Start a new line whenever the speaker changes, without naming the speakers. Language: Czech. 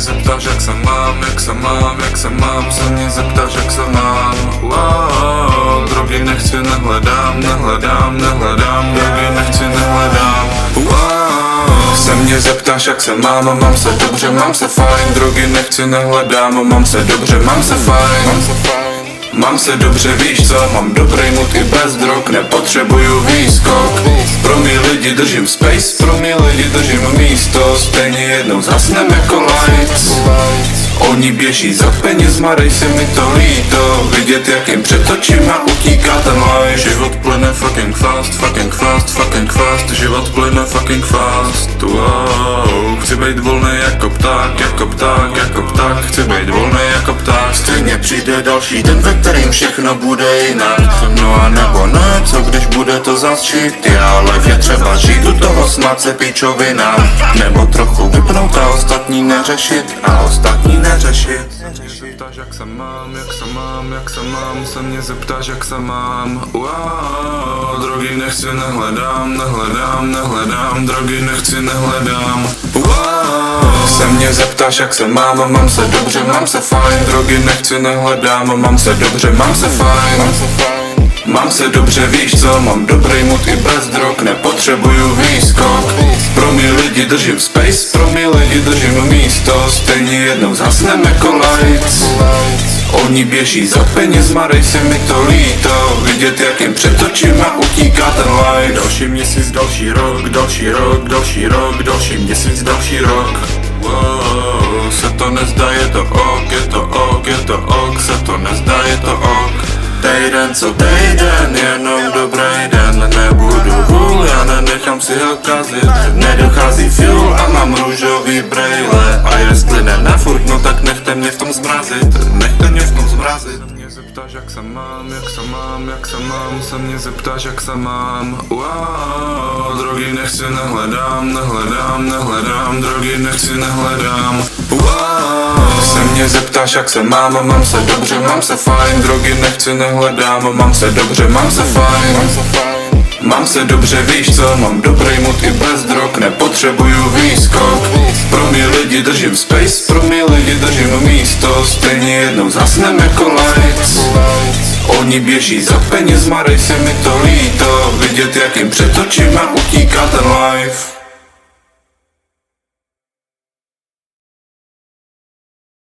zeptáš jak se mám, jak se mám, jak se mám. Se mě zeptáš jak se mám. Wow, drogy nechci, nehledám, nehledám, nehledám. Drogy nechci, nehledám. Wow, se mě zeptáš jak se mám a mám se dobře, mám se fajn. Drogy nechci, nehledám a mám se dobře, mám se fajn. Mám se dobře, víš co, mám dobrý mood i bez drog, nepotřebuju výskok. Pro mý lidi držím space, pro mý lidi držím místo. Stejně jednou zhasnem jako lights. Oni běží za penězma, dej se mi to líto. Vidět jak jim před očima utíká ten life. Život plyne fucking fast, fucking fast, fucking fast. Život plyne fucking fast, wow. Chci být volný jako pták, jako pták, jako pták. Chci být volný jako pták. Stejně přijde další den, ve kterým všechno bude jinak. No a nebo ne, co když bude to zas shit. Ale je třeba žít, u toho snad se píčovina. Nebo trochu vypnout a ostatní neřešit. A ostatní neřešit. Zeptáš jak se mám, jak se mám, jak se mám. Se mě zeptáš jak se mám. Wow, drogy nechci, nehledám, nehledám, nehledám. Drogy nechci, nehledám. Wow, se mě zeptáš jak se mám a mám se dobře, mám se fajn. Drogy nechci, nehledám a mám se dobře, mám se fajn. Mám se dobře, víš co, mám dobrý mood i bez drog, nepotřebuju výskok. Pro mý lidi držím space, pro mý lidi držím místo. Stejně jednou zhasnem jako lights. Oni běží za penězma, dej se mi to líto. Vidět jak jim před očima utíká ten light. Další měsíc, další rok, další rok, další rok, další měsíc, další rok. Wow, se to nezdá, je to ok, je to ok, je to ok. Se to nezdá, je to ok. Týden co týden, jenom dobrý den. Nebudu vůl, já nenechám si ho kazit. Nedochází fuel a mám růžový brejle. A jestli ne na furt, no tak nechte mě v tom zmrazit. Nechte mě v tom zmrazit. Se mě zeptáš jak se mám, jak se mám, jak se mám. Se mě zeptáš jak se mám. Wow, drogy nechci, nehledám, nehledám, nehledám. Drogy nechci, nehledám. Wow, se mě zeptáš jak se mám a mám se dobře, mám se fajn. Drogy nechci, nehledám a mám se dobře, mám se fajn. Mám se dobře, víš co, mám dobrý mood i bez drog, nepotřebuju výskok. Pro mý lidi držím space, pro mý lidi držím místo. Stejně jednou zhasnem jako lights. Oni běží za penězma, dej se mi to líto. Vidět jak jim před očima utíká ten life.